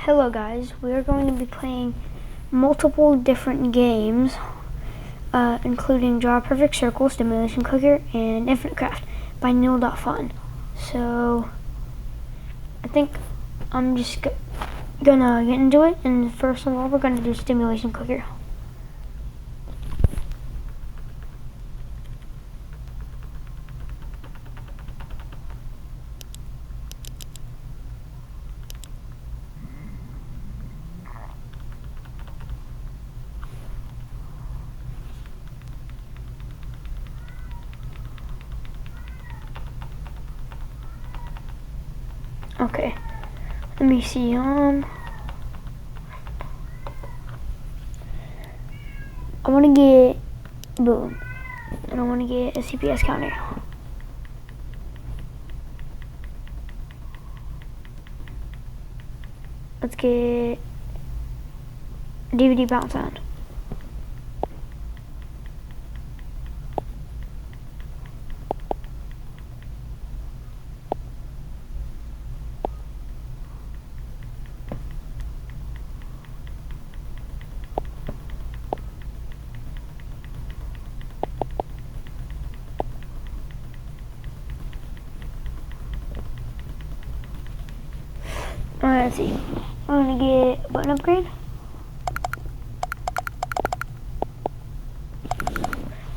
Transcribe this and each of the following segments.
Hello guys, we are going to be playing multiple different games, including Draw a Perfect Circle, Stimulation Clicker, and Infinite Craft by Neal.Fun. So, I think I'm just gonna get into it, and first of all we're gonna do Stimulation Clicker. Okay, let me see, I wanna get boom, and I wanna get a CPS counter. Let's get DVD bounce sound. Alright, let's see. I'm gonna get a button upgrade.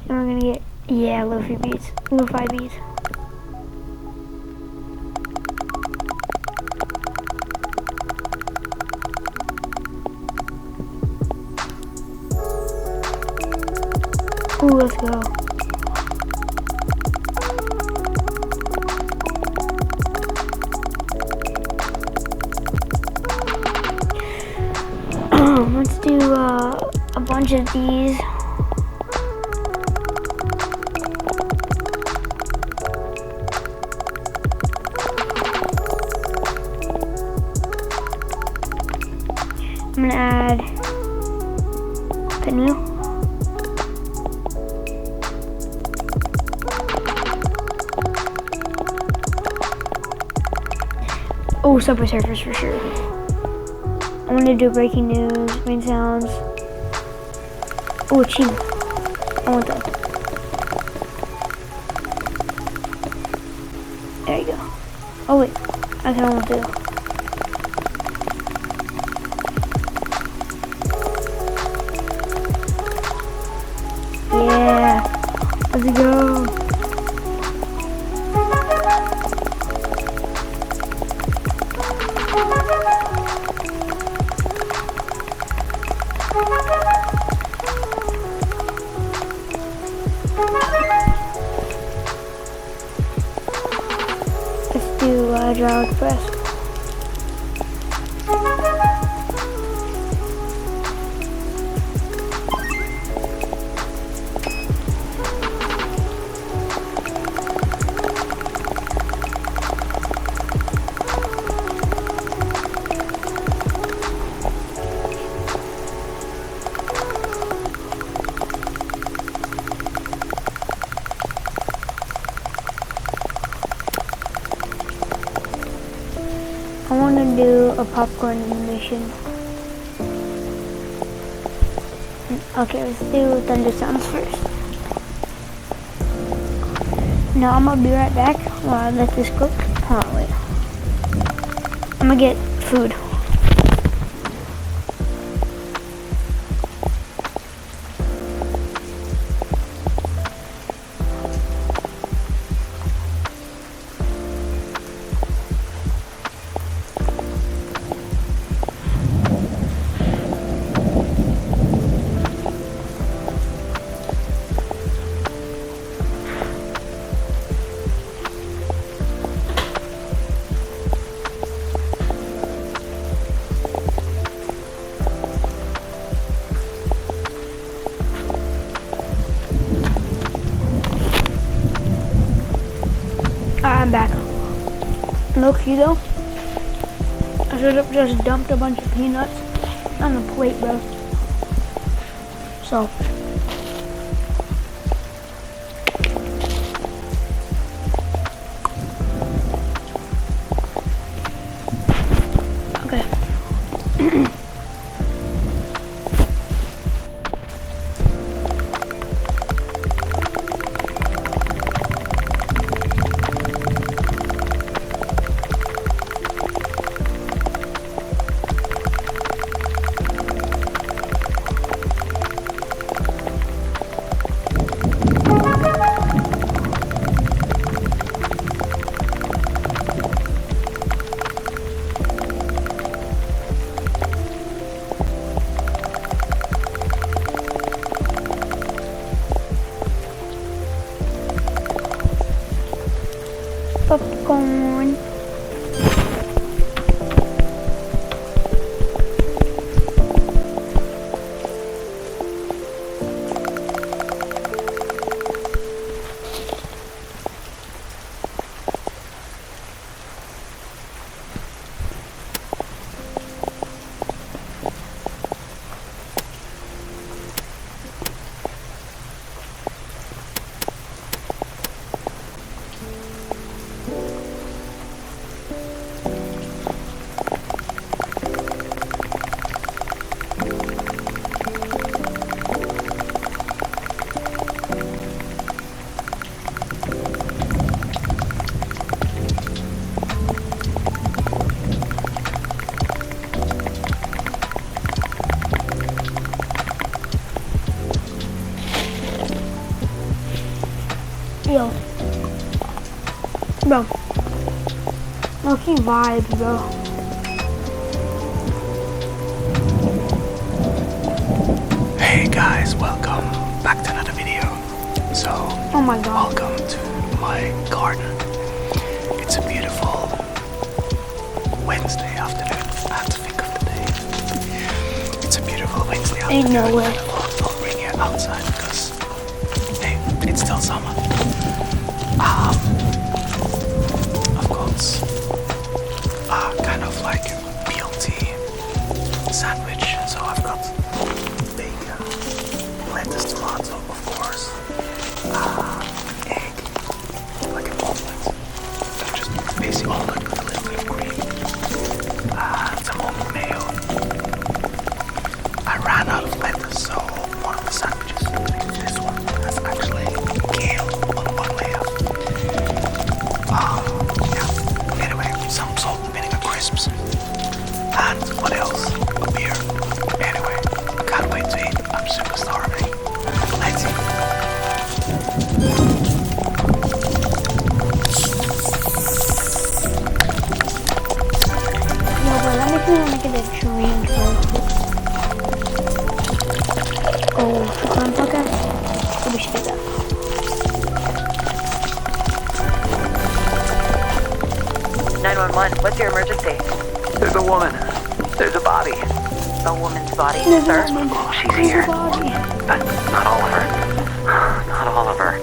And we're gonna get, yeah, lo-fi beats. Lo-fi beats. Ooh, let's go. Let's do a bunch of these. I'm gonna add pinwheel. Oh, Subway Surfers for sure. I want to do breaking news, main sounds. Oh, cheap. I want that. There you go. Oh wait, I kind of want to. Yeah, let's go. Let's do hydraulic press. I want to do a popcorn animation. Okay, let's do thunder sounds first. Now I'm gonna be right back while I let this cook. Hold on, wait. I'm gonna get food. I'm back. Look, you though. I should have just dumped a bunch of peanuts on the plate, bro. So. Okay. Popcorn. Yo. Bro. Low-key vibes, bro. Hey guys, welcome back to another video. So, Oh my god. welcome to my garden. It's a beautiful Wednesday afternoon. I have to think of the day. It's a beautiful Wednesday afternoon. Ain't no way. I'll bring you outside because, hey, it's still summer. Of course, kind of like BLT sandwich. So I've got bacon, lettuce, tomato, of course, egg, like an omelet. Just basically all like with a little bit of cream, some almond mayo. I ran out of lettuce, so one of the sandwiches, this one, has actually kale on one layer. Yeah. Anyway, some salt and vinegar crisps. And what else? A beer. Anyway, can't wait to eat. I'm super starving. Let's eat. No, bro, that makes me want to get a drink, bro. Oh, the clown podcast? We should do that. 911, what's your emergency? There's a woman. There's a body. A woman's body, There's sir? a woman. She's There's here. a body. Not all of her. Not all of her.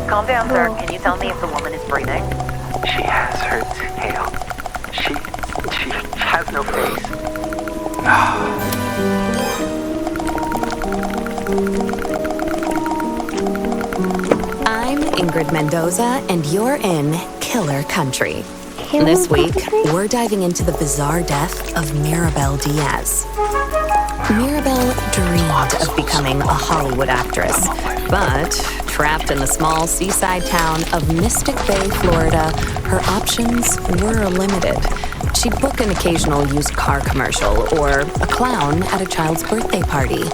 Calm down, sir. Bro. Can you tell me if the woman is breathing? She has her tail. She has no face. I'm Ingrid Mendoza, and you're in Killer Country. This week, we're diving into the bizarre death of Mirabel Diaz. Mirabel dreamed of becoming a Hollywood actress, but trapped in the small seaside town of Mystic Bay, Florida, her options were limited. She'd book an occasional used car commercial or a clown at a child's birthday party.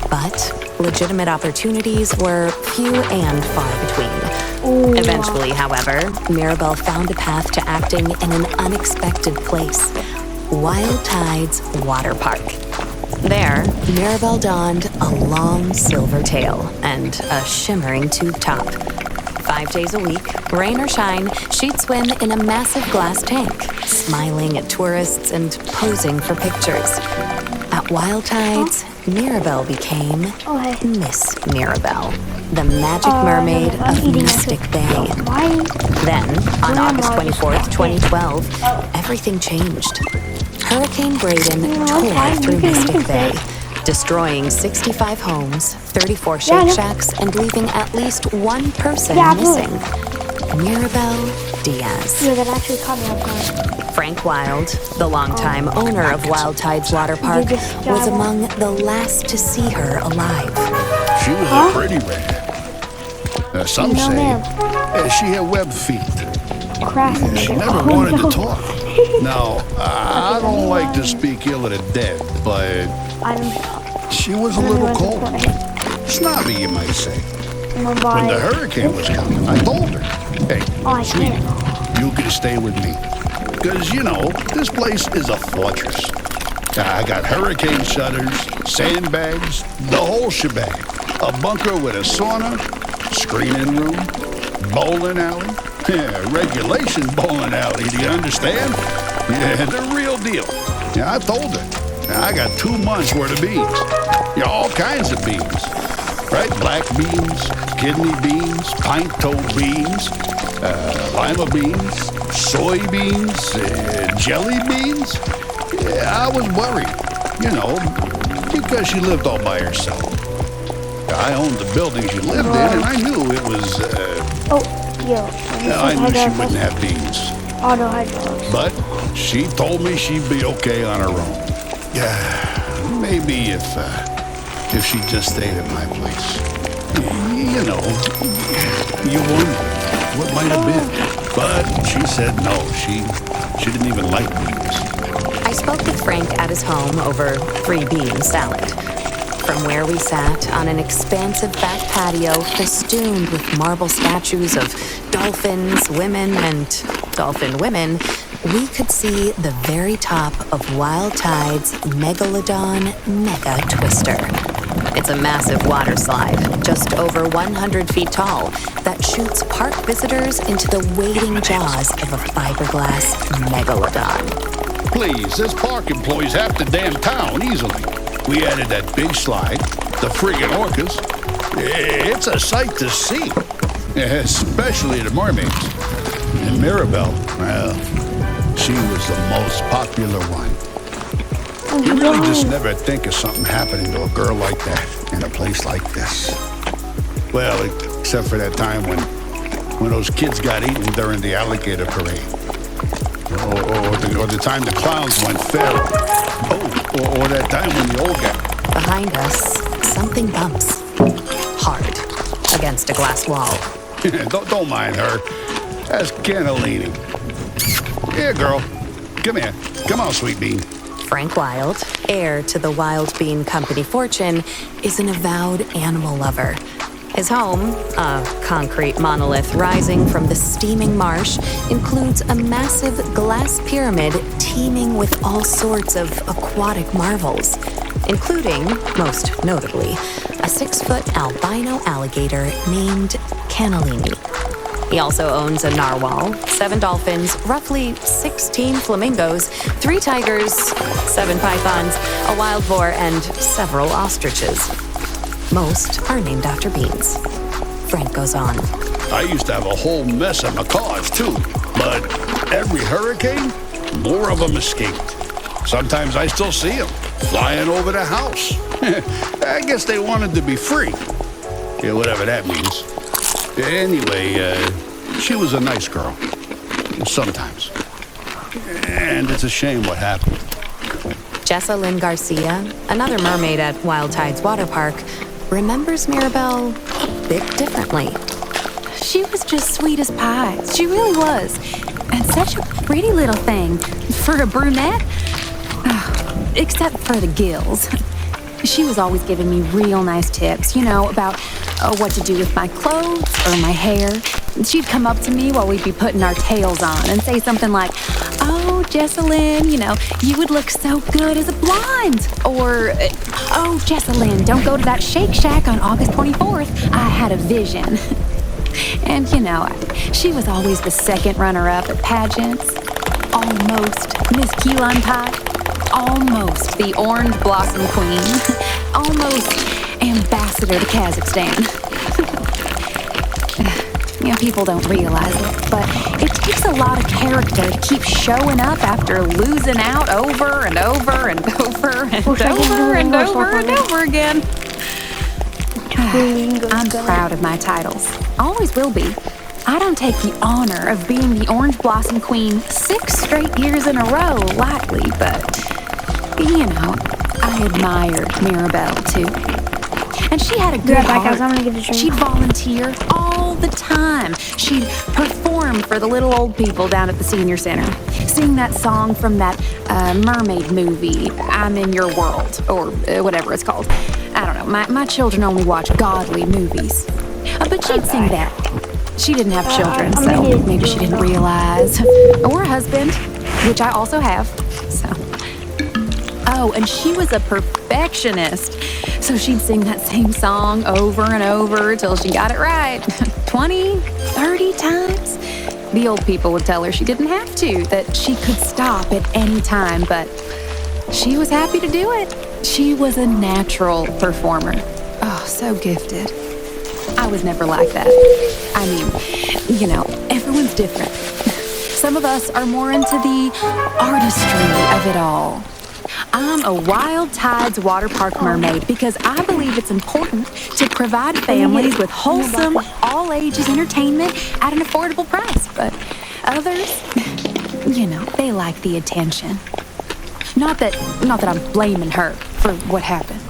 But legitimate opportunities were few and far between. Ooh. Eventually, however, Mirabel found a path to acting in an unexpected place, Wild Tides Water Park. There, Mirabel donned a long silver tail and a shimmering tube top. 5 days a week, rain or shine, she'd swim in a massive glass tank, smiling at tourists and posing for pictures. At Wild Tides, Mirabel became Miss Mirabel, the magic mermaid of Mystic Bay. Then, on August 24th, 2012, everything changed. Hurricane Braden tore through Mystic Bay, destroying 65 homes, 34 Shake Shacks, and leaving at least one person missing. Mirabel Diaz. Yeah, that actually caught me off guard. Frank Wild, the longtime owner of Wild Tides Water Park, was among the last to see her alive. She was a pretty redhead. Some say she had web feet. She never wanted to talk. Now, I don't like to speak ill of the dead, but she was a little cold. Snobby, you might say. When the hurricane was coming, I told her, hey, sweetie, you can stay with me. Because, you know, this place is a fortress. I got hurricane shutters, sandbags, the whole shebang. A bunker with a sauna, screening room, bowling alley. Regulation bowling alley, do you understand? Yeah, the real deal. Yeah, I told her. I got 2 months worth of beans. Yeah, all kinds of beans. Right? Black beans, kidney beans, pint-toe beans, lima beans, soybeans, jelly beans. Yeah, I was worried, you know, because she lived all by herself. I owned the building she lived in, and I knew it was, I knew she wouldn't have beans. But she told me she'd be okay on her own. Yeah, maybe if she just stayed at my place. You know, you wonder what might have been. But she said no, she didn't even like beans. I spoke with Frank at his home over 3 bean salad. From where we sat on an expansive back patio festooned with marble statues of dolphins, women, and dolphin women, we could see the very top of Wild Tide's Megalodon Mega Twister. It's a massive water slide, just over 100 feet tall, that shoots park visitors into the waiting jaws of a fiberglass megalodon. Please, this park employees half the damn town easily. We added that big slide, the friggin' orcas. It's a sight to see, especially the mermaids. And Mirabelle, well, she was the most popular one. You really just never think of something happening to a girl like that in a place like this. Well, except for that time when those kids got eaten during the alligator parade. Or the time the clowns went feral. Or that time when the old guy... Behind us, something bumps. Hard. Against a glass wall. Don't mind her. That's cannellini. Here, girl. Come here. Come on, sweet bean. Frank Wild, heir to the Wild Bean Company fortune, is an avowed animal lover. His home, a concrete monolith rising from the steaming marsh, includes a massive glass pyramid teeming with all sorts of aquatic marvels, including, most notably, a 6-foot albino alligator named Cannellini. He also owns a narwhal, 7 dolphins, roughly 16 flamingos, 3 tigers, 7 pythons, a wild boar, and several ostriches. Most are named after beans. Frank goes on. I used to have a whole mess of macaws, too. But every hurricane, more of them escaped. Sometimes I still see them flying over the house. I guess they wanted to be free. Yeah, whatever that means. Anyway, she was a nice girl. Sometimes. And it's a shame what happened. Jessa Lynn Garcia, another mermaid at Wild Tides Water Park, remembers Mirabelle a bit differently. She was just sweet as pie. She really was. And such a pretty little thing. For a brunette? Except for the gills. She was always giving me real nice tips, you know, about what to do with my clothes or my hair. She'd come up to me while we'd be putting our tails on and say something like, "Oh, Jessalyn, you know, you would look so good as a blonde." Or, "Oh, Jessalyn, don't go to that Shake Shack on August 24th. I had a vision." And, you know, she was always the second runner-up at pageants. Almost Miss Key Lime Pie. Almost the Orange Blossom Queen. Almost Ambassador to Kazakhstan. You know, people don't realize it, but it takes a lot of character to keep showing up after losing out over and over and over and over and over and over again. I'm proud of my titles. Always will be. I don't take the honor of being the Orange Blossom Queen 6 straight years in a row lightly, but, you know, I admired Mirabelle, too. And she had a good heart. Guys, I'm gonna give it a drink. She'd volunteer all the time. She'd perform for the little old people down at the senior center. Sing that song from that mermaid movie, I'm in Your World, or whatever it's called. I don't know, my children only watch godly movies. But she'd sing that. She didn't have children, so maybe she didn't realize. Or a husband, which I also have, so. Oh, and she was a perfectionist. So she'd sing that same song over and over till she got it right. 20, 30 times. The old people would tell her she didn't have to, that she could stop at any time, but she was happy to do it. She was a natural performer. Oh, so gifted. I was never like that. I mean, you know, everyone's different. Some of us are more into the artistry of it all. I'm a Wild Tides water park mermaid because I believe it's important to provide families with wholesome, all-ages entertainment at an affordable price. But others, you know, they like the attention. Not that I'm blaming her for what happened.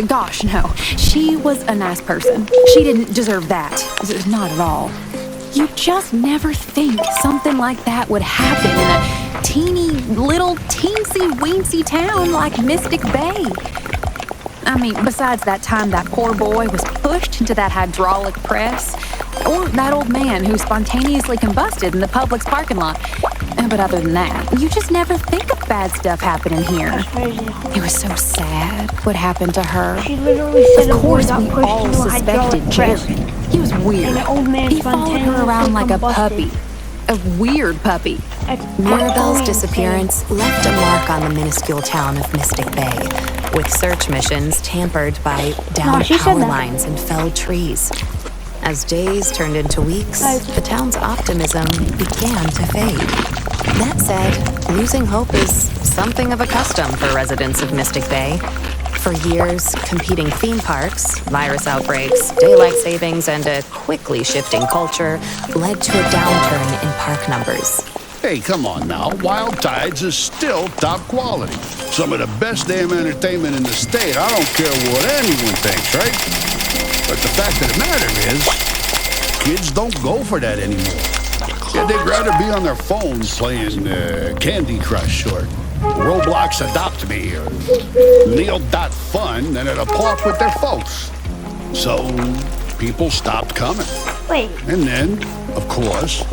Gosh, no. She was a nice person. She didn't deserve that. Not at all. You just never think something like that would happen in a teeny, little, teensy-weensy town like Mystic Bay. I mean, besides that time that poor boy was pushed into that hydraulic press, or that old man who spontaneously combusted in the Publix parking lot. But other than that, you just never think of bad stuff happening here. That's crazy. It was so sad what happened to her. She literally said Of course, got we pushed all into a suspected hydraulic Jerry. press. He was weird. And the old man He followed her around like a spontaneously puppy. A weird puppy. Mirabelle's disappearance left a mark on the minuscule town of Mystic Bay, with search missions tampered by downed she said power that. lines and felled trees. As days turned into weeks, the town's optimism began to fade. That said, losing hope is something of a custom for residents of Mystic Bay. For years, competing theme parks, virus outbreaks, daylight savings, and a quickly shifting culture led to a downturn in park numbers. Hey, come on now. Wild Tides is still top quality. Some of the best damn entertainment in the state. I don't care what anyone thinks, right? But the fact of the matter is, kids don't go for that anymore. Yeah, they'd rather be on their phones playing Candy Crush or Roblox Adopt Me or Neal.Fun than at a park with their folks. So people stopped coming. Wait. And then, of course,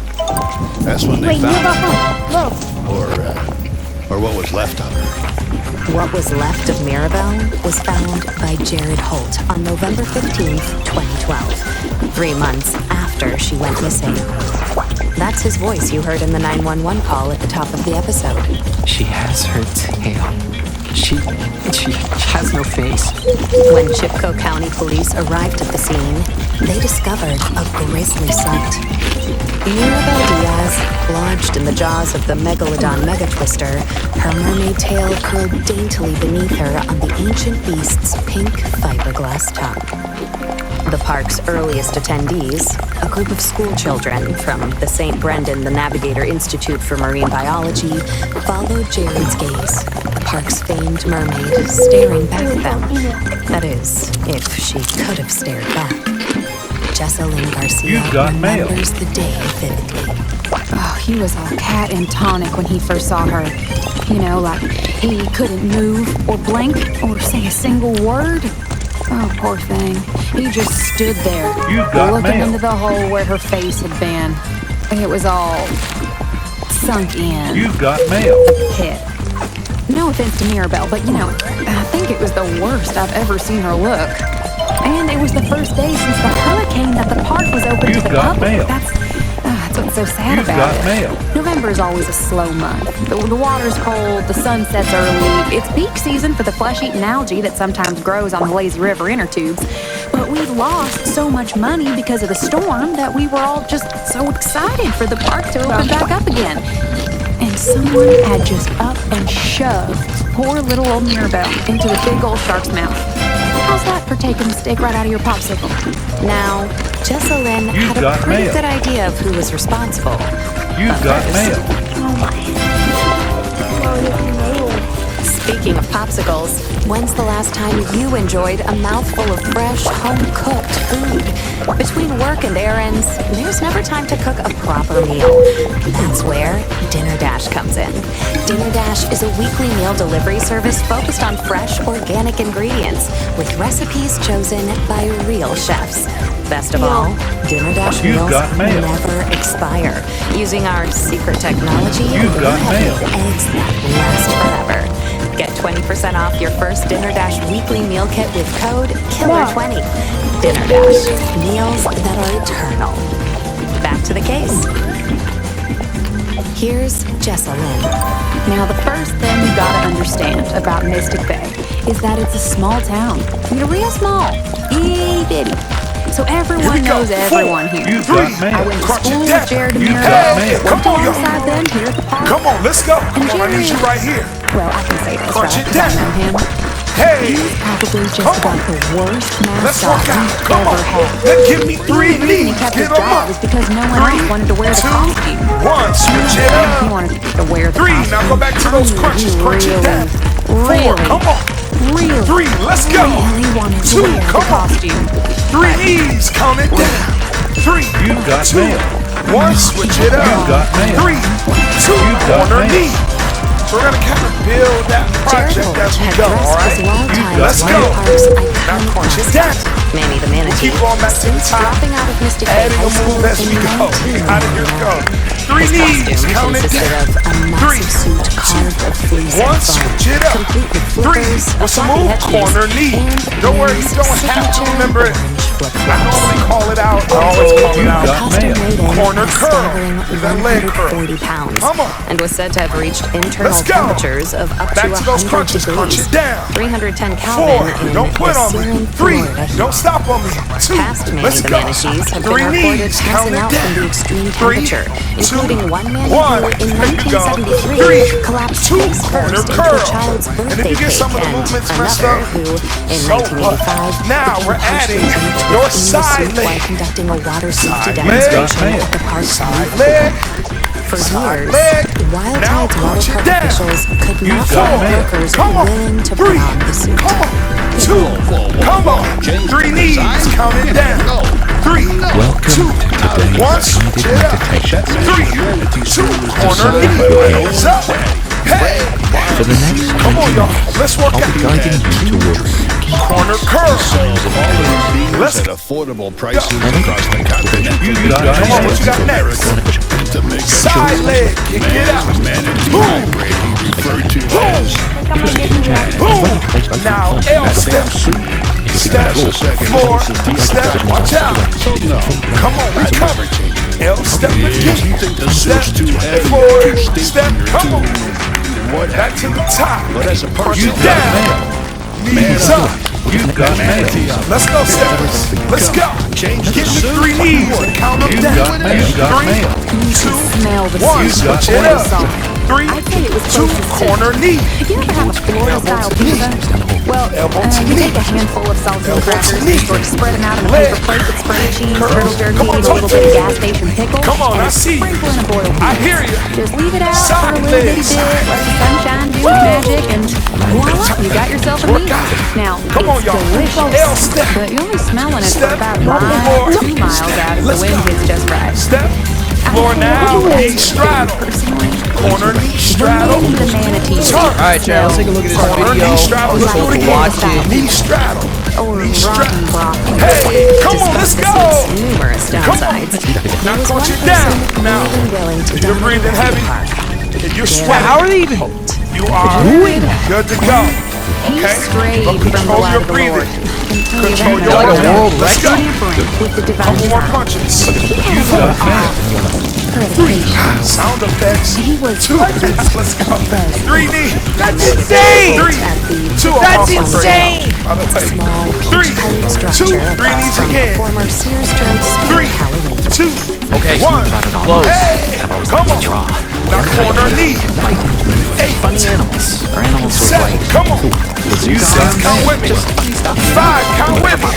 that's when they found her. Or what was left of her. What was left of Mirabelle was found by Jared Holt on November 15th, 2012, 3 months after she went missing. That's his voice you heard in the 911 call at the top of the episode. She has her tail. She has no face. When Chipko County Police arrived at the scene, they discovered a grisly sight. Mirabelle Diaz, lodged in the jaws of the Megalodon Megatwister, her mermaid tail curled daintily beneath her on the ancient beast's pink fiberglass tongue. The park's earliest attendees, a group of school children from the St. Brendan the Navigator Institute for Marine Biology, followed Jared's gaze, the park's famed mermaid staring back at them. That is, if she could have stared back. Jessalyn Garcia remembers the day vividly. Oh, he was all cat and tonic when he first saw her. You know, like he couldn't move or blink or say a single word. Oh, poor thing. He just stood there, looking into the hole where her face had been. It was all sunk in. You've got mail. A pit. No offense to Mirabelle, but you know, I think it was the worst I've ever seen her look. And it was the first day since the hurricane that the park was open to the public. That's what's so sad about it. Mail. November is always a slow month. The water's cold, the sun sets early. It's peak season for the flesh-eating algae that sometimes grows on the lazy river inner tubes. But we'd lost so much money because of the storm that we were all just so excited for the park to open back up again. And someone had just up and shoved poor little old Mirabelle into the big old shark's mouth. I how's that for taking the steak right out of your popsicle? Now, Jessalyn had a pretty good idea of who was responsible. You've got mail. Oh my. Speaking of popsicles, when's the last time you enjoyed a mouthful of fresh, home-cooked food? Between work and errands, there's never time to cook a proper meal. That's where Dinner Dash comes in. Dinner Dash is a weekly meal delivery service focused on fresh, organic ingredients with recipes chosen by real chefs. Best of all, Dinner Dash meals never expire. Using our secret technology, we have eggs that last forever. Get 20% off your first Dinner Dash weekly meal kit with code KILLER20. Dinner Dash, meals that are eternal. Back to the case. Here's Jessalyn. Now, the first thing you gotta understand about Mystic Bay is that it's a small town. I mean, real small. Itty bitty. So everyone knows everyone here. You've got mail. I went to school with Jared and Mary. Come on, alongside them here at the park. Come on, let's go. And Come on, I need you right here. Well, I can say this, Crunch right? it 'Cause I down. know him. Hey, He's probably just about the worst let's mascot work out. we've Come ever on. had. Then give me The 3 only reason he knees. kept Get his 'em job up. is because no one 3, else wanted to wear the 2, costume. 1. Switch it He up. wanted to wear the 3. costume. Now go back to those crunches. Crunch it down. 4. Come on. Really? 3. Let's go. Really wanted to 2. wear the Come on. costume. 3 knees. Count it down. 3. You've got 2. mail. 1. Switch it up. You've got mail. 3, 2. You've got Corner mail. knee. So we're gonna kind of build that project as we go, all right? Let's go. Now crunch it down. Manny the Manatee, Keep going back to the since top. dropping out of Mystic Bay Adding High a School move as in we go. Out of here we go. 3 His knees. costume Count it consisted down. of a 3, massive suit carved of fleece 1. and foam, Switch it up. complete with 3. flippers, a What's the floppy move? headpiece, Corner knee. and Don't worry, you Manny's don't have to signature remember it. orange I flip-flops. normally call it out. I always call it out. Costume weighed in Corner a curl. staggering Is that leg curl? 140 pounds Come on. and was said to have reached internal Let's go. temperatures of up Back to to those 100 crunches. Crunch degrees. it down. 310 4. Kelvin in Don't quit the on me. searing 3. Florida heat. Don't stop on me. 2. Past Manny Let's the go. Manatees have 3 been reported knees. Count passing it out from the down. extreme 3, temperature, 2, including one man 1. who in There you go. 1973 3, collapsed 2. face Corner first into curl. a child's And if birthday you get cake, some of the and movements messed another up, who, in so what? 1985, Now we're became adding punched your in the side suit leg. while conducting a water safety Side demonstration leg. at the park's Side youth leg. for Side years, leg. Wild Now Tide's crunch water it park down. officials could not You've find got mail. workers Come on. willing to 3. put on the suit. Come on. 2. Come on. 3 knees. Count it down. 3, 2, 1. Switch it up. 3, 2. Corner knee. Hands up. Hey. For the next Come on, y'all. Let's work I'll out. be guiding you towards Corner curl. Let's at affordable prices across the continent. You've got Come on, what you got mail. next? To make a Side choice, leg. Kick it out. manatee Boom. hybrid he referred to as Boom. Now L step. Step. 4. Step. Watch out. Come on, recover. L step again. Step. 4. Step. Come on. Back to the top. Punch it down. Knees up. You've got mail. Let's go, steppers. Let's go. Get the 3 knees and count them You've down. got mail. You've got 3, mail. 2, Smell the 1. soup Switch before it you up. saw it. 3, I'd say it was 2. closest to- Corner knee. If you ever have a Florida-style pizza, well, Elbow to you knee. take a handful of saltine Elbow to crackers knee. and sort of spread them out in a Leg. paper plate with spread cheese, Curl. turtle jerky, Come on, and a little bit of gas station pickle. Come on, and I see you. sprinkle in a boiled I peas. hear you. Just leave it out for Side a little bitty legs. bit, let the sunshine do its magic, and voila, you got yourself a Work meal. out. Now, Come on, it's y'all. delicious, L step. but you're only smelling it for Step. about a One mile, more. 2 miles out if the Let's wind go. gets just right. Step. Floor now. Knee straddle. Corner knee straddle. Manny the Manatee. Turn. Alright, Chad, let's take a look at this Corner video. knee straddle. Let's Let's do it watch again. it. Knee straddle. Or Knee rotten straddle. broccoli. Hey, come on, Despite let's the go. suit's numerous Come on. downsides, Now there was one crunch it person down. Now, even willing to if you're dominate breathing the heavy, park. if you're Wow, sweating, how are they even? you are good to go. He Okay? strayed But from the control light your of the breathing. Lord. I can tell you Control that your much. Like a world Let's go. Tampering with the divine Couple more design. punches. You've got mail. Accreditation. Sound effects. He was 2. Let's go. 3 knees. That's insane! 3, At the 2. That's insane! By the way. small 3, peach-colored 2, structure 3 across knees from again. former Sears Road 3, Speed Halloween. 2, Okay, 1. close. Hey, come on. Now corner knee. 8, Funny animals. Or animals with 7. like Come on. You 6. Come with me. 5, count with me.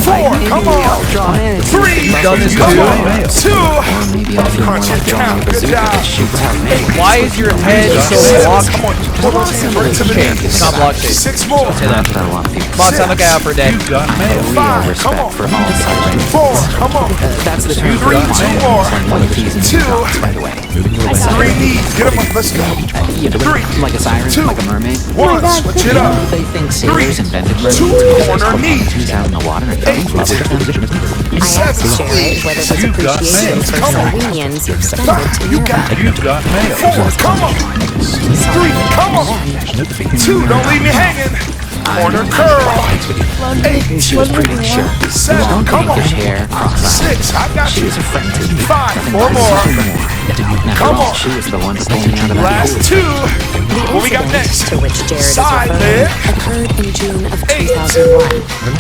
4, come on. 3, come on. 2, punch it down. Good job. Why is your head so blocked? Come on, bring it to the knee. It's not block shape. 6 more. Boss, I'm looking out for dead. 5, come on. 4, come on. That's the 3, 2 more. 2, 3 knees. Get him up. Let's go. 3, like a siren, 2, like a mermaid. 1, switch it up. They think sailors 3, invented mermaids 2, because corner they knee. twos out in the water and fell in love with the transition of I asked Jared whether his appreciation for Slovenians extended to Europe. You've got mail. 4, come on. 3, come on. 2, don't leave me hanging. Corner curl. 8, She was pretty sure. 7, come on. Fish hair, cross-eyed. 6, I got She you. was a friend to me. 5, 4 more. After Come all, on. she was the one standing out of that Last pool. 2. What we got next? To which Jared is Side referring leg. occurred in June of 8, 2001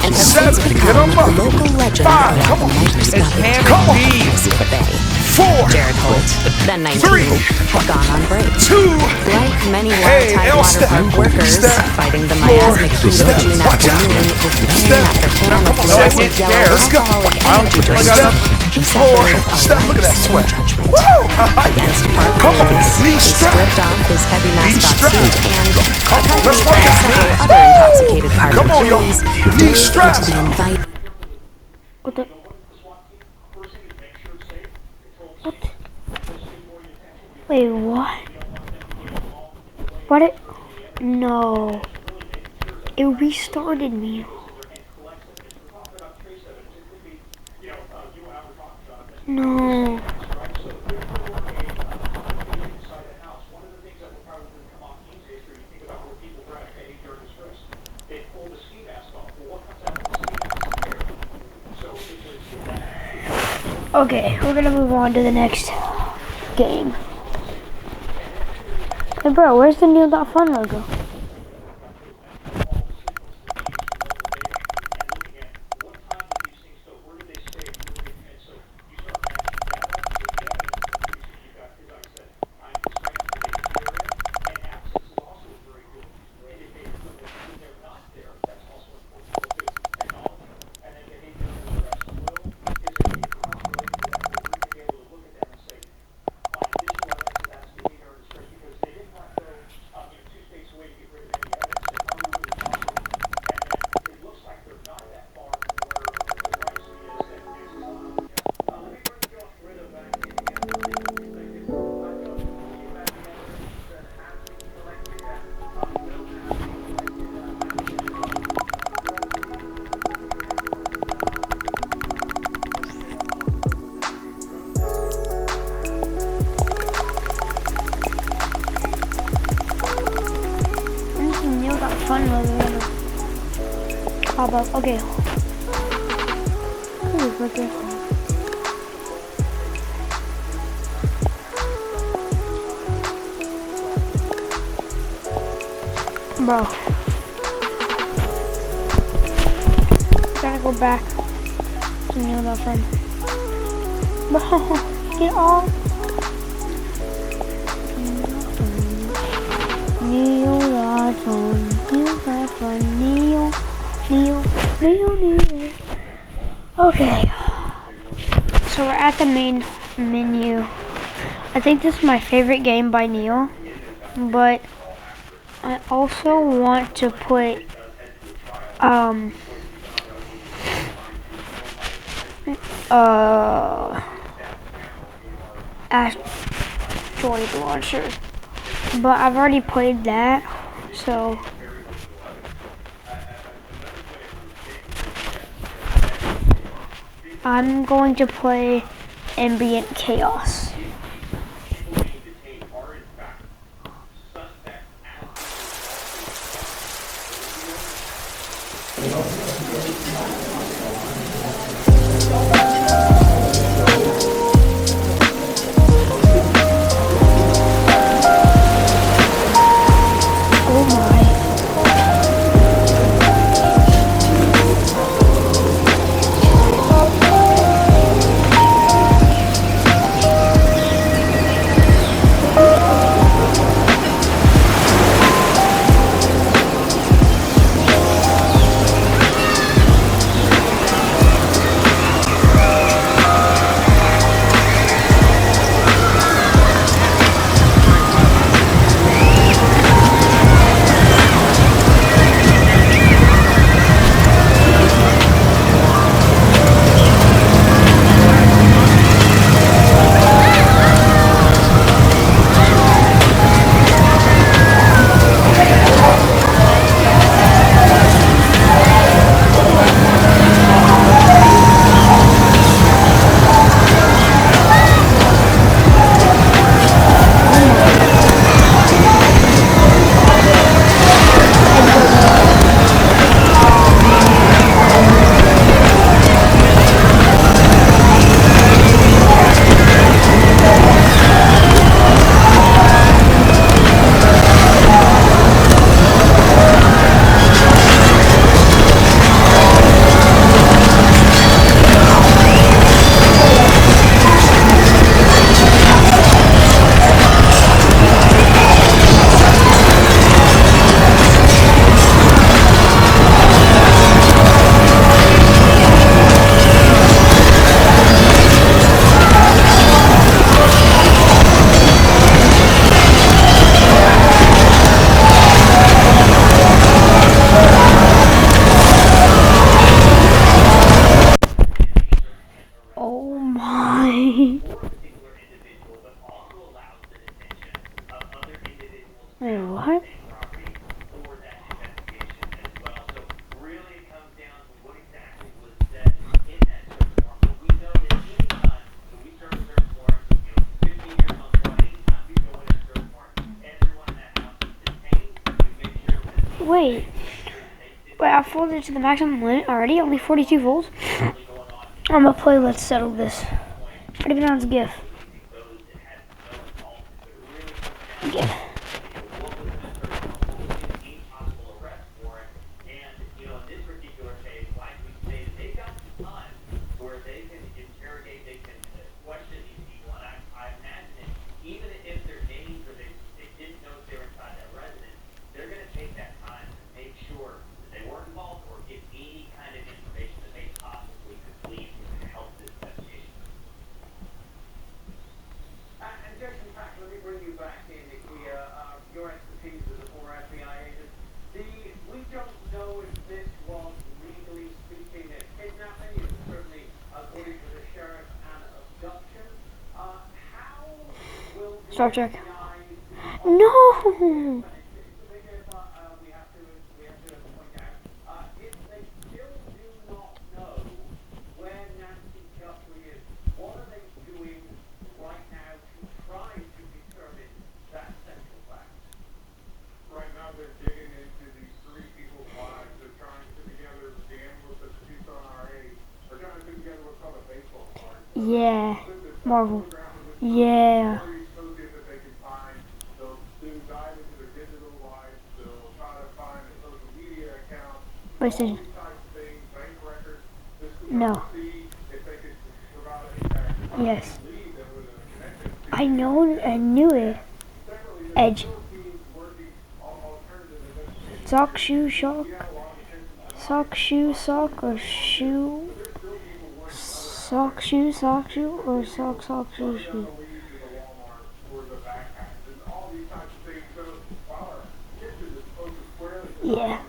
and has since 7, get become 'em a up. local legend 5, around come the on. microscopic Come on. Exhibit Bay. 4, Jared Holt, then 19, 3, had gone on break. 2, Like many Hey, wild-tide L water step. park workers, Step. fighting the 4, miasmic heat of step. June Watch out. afternoon with can Step. after can Now of come on, fluorescent step. yellow Let's go. alcoholic energy drinks. Step. He 4, suffered a step. Look at that sweat. judgment. Woo! Against park Come on, police, knee he strap. stripped off his heavy mascot strap. suit and, Come on, let's accompanied work by out. several other intoxicated park Come on, y'all. employees, Knee moved strap. into the invite. What the? What? Wait, what? What? No. It restarted me. No. Okay, we're gonna move on to the next game. Hey bro, where's the Neal.Fun logo? Neal.Fun logo gonna pop up. Okay. Ooh, right there. Bro. Gotta go back to Neal.Fun. Bro, get off. Neal.Fun, Neal.Fun, Neal. Okay. So we're at the main menu. I think this is my favorite game by Neal, but I also want to put Asteroid Launcher. But I've already played that, so I'm going to play Ambient Chaos. Oh my. Wait, I folded it to the maximum limit already. Only 42 volts. I'm gonna play Let's Settle This. What even on its GIF? GIF. Star Trek. No! Yeah. Marvel. Yeah. PlayStation. No. Yes. I know. I knew it. Edge. Sock, shoe, shock. Sock, shoe, sock, or shoe. Sock, shoe, or sock, shoe, shoe. Yeah.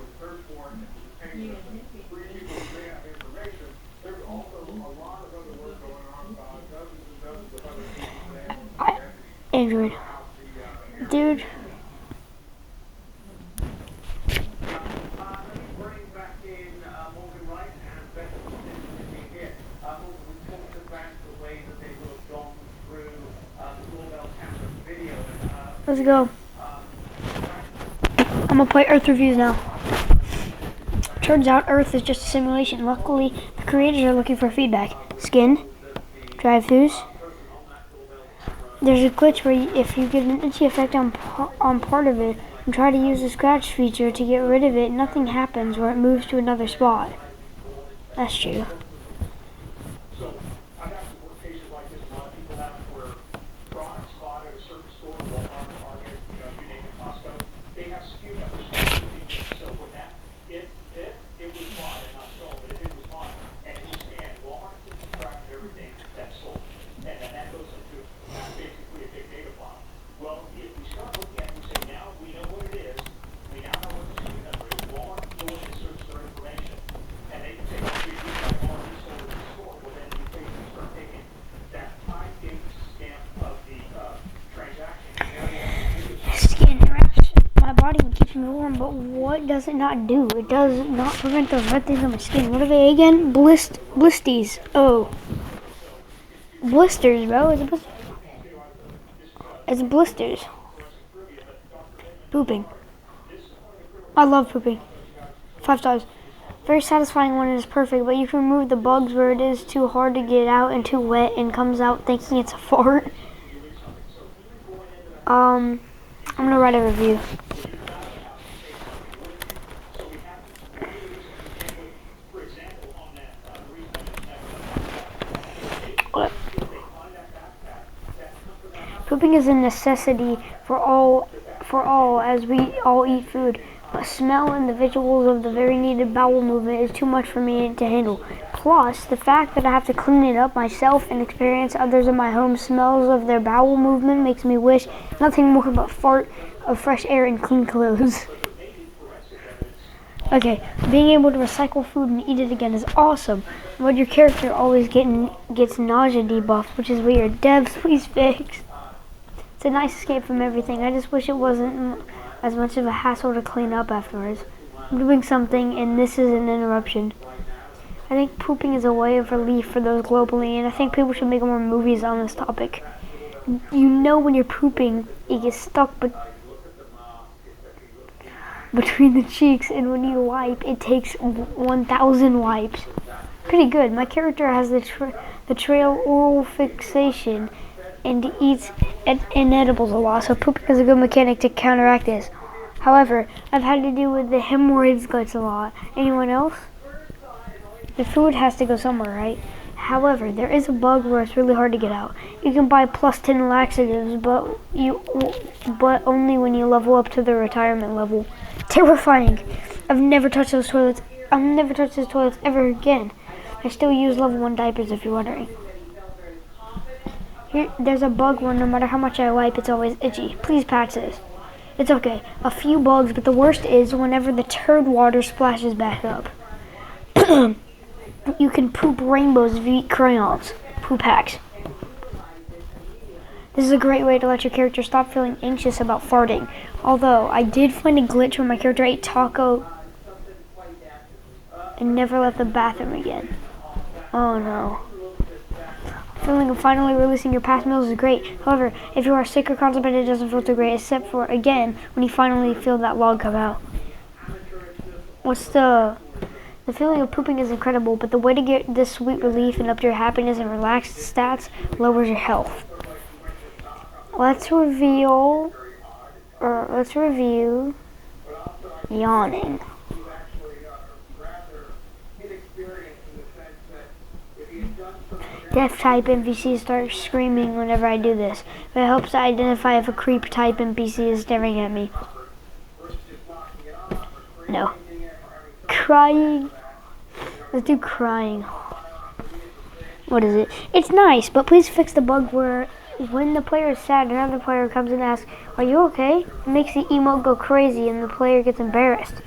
Android. Dude. Let's go. I'm gonna play Earth reviews now. Turns out Earth is just a simulation. Luckily, the creators are looking for feedback. Skin, drive-thrus. There's a glitch where if you get an itchy effect on part of it and try to use the scratch feature to get rid of it, nothing happens or it moves to another spot. That's true. But what does it not do? It does not prevent those red things on my skin. What are they again? Blisties. Oh. Blisters, bro. It's blisters. Pooping. I love pooping. 5 stars. Very satisfying when it is perfect, but you can remove the bugs where it is too hard to get out and too wet and comes out thinking it's a fart. I'm gonna write a review. Pooping is a necessity for all as we all eat food. But smell and the visuals of the very needed bowel movement is too much for me to handle. Plus, the fact that I have to clean it up myself and experience others in my home smells of their bowel movement makes me wish nothing more but fart of fresh air and clean clothes. Okay, being able to recycle food and eat it again is awesome, but your character always gets nausea debuffed, which is weird. Devs, please fix. It's a nice escape from everything. I just wish it wasn't as much of a hassle to clean up afterwards. I'm doing something and this is an interruption. I think pooping is a way of relief for those globally, and I think people should make more movies on this topic. You know when you're pooping, you get stuck, but between the cheeks, and when you wipe, it takes 1,000 wipes. Pretty good. My character has the trail oral fixation and eats inedibles a lot, so pooping is a good mechanic to counteract this. However, I've had to deal with the hemorrhoids glitch a lot. Anyone else? The food has to go somewhere, right? However, there is a bug where it's really hard to get out. You can buy +10 laxatives, but only when you level up to the retirement level. Terrifying. I've never touched those toilets. I'll never touch those toilets ever again. I still use level 1 diapers if you're wondering. Here, there's a bug where no matter how much I wipe, it's always itchy. Please patch this. It's okay. A few bugs, but the worst is whenever the turd water splashes back up. You can poop rainbows if you eat crayons. Poop hacks. This is a great way to let your character stop feeling anxious about farting. Although, I did find a glitch where my character ate taco and never left the bathroom again. Oh no. Feeling of finally releasing your past meals is great. However, if you are sick or constipated, it doesn't feel too great, except for, again, when you finally feel that log come out. The feeling of pooping is incredible, but the way to get this sweet relief and up your happiness and relaxed stats lowers your health. Let's review yawning. Deaf type NPCs start screaming whenever I do this, but it helps to identify if a creep type NPC is staring at me. No. Crying. Let's do crying. What is it? It's nice, but please fix the bug where when the player is sad, another player comes and asks, "Are you okay?" It makes the emote go crazy and the player gets embarrassed.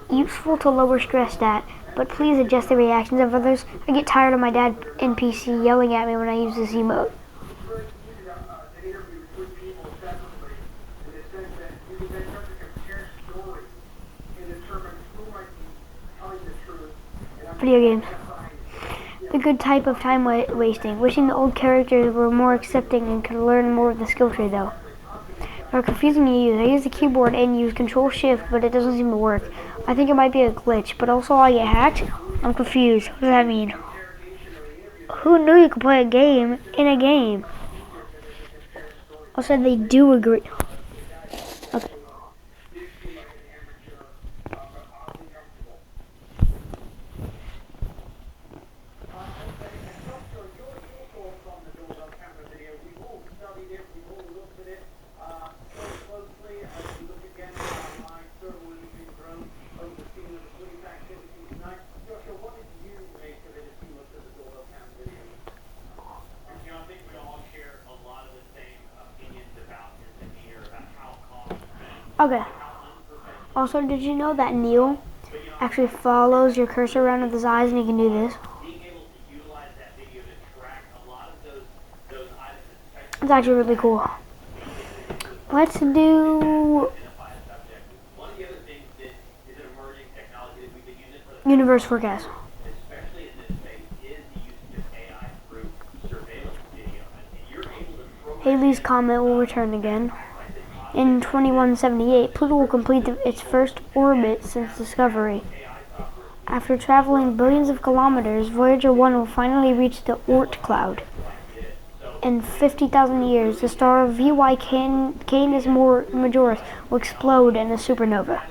Useful to lower stress stat, but please adjust the reactions of others. I get tired of my dad NPC yelling at me when I use this emote. Video games. The good type of time wasting. Wishing the old characters were more accepting and could learn more of the skill tree though. They're confusing to use. I use the keyboard and use Control-Shift, but it doesn't seem to work. I think it might be a glitch, but also I get hacked. I'm confused. What does that mean? Who knew you could play a game in a game? Also, they do agree. Okay. Okay. Also, did you know that Neal actually follows your cursor around with his eyes and he can do this? It's actually really cool. Let's do universe forecast. Halley's Comet will return again. In 2178, Pluto will complete its first orbit since discovery. After traveling billions of kilometers, Voyager 1 will finally reach the Oort cloud. In 50,000 years, the star VY Canis Majoris will explode in a supernova.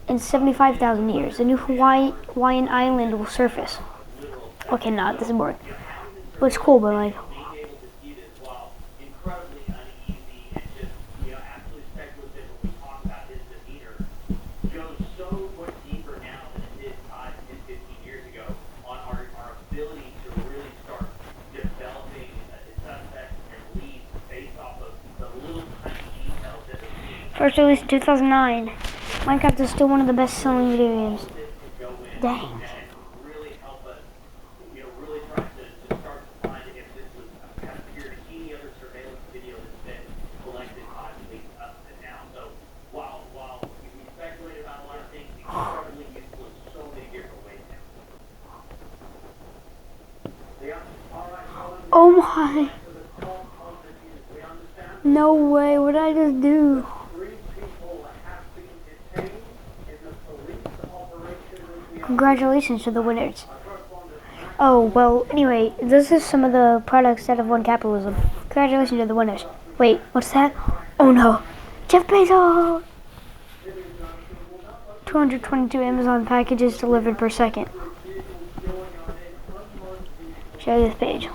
In 75,000 years, a new Hawaiian island will surface. Okay, this is boring. But it's cool, but like... First released in 2009, Minecraft is still one of the best-selling video games. Dang. Oh my. No way, what did I just do? Congratulations to the winners. Oh, well, anyway, this is some of the products that have won capitalism. Congratulations to the winners. Wait, what's that? Oh no, Jeff Bezos! 222 Amazon packages delivered per second. Share this page.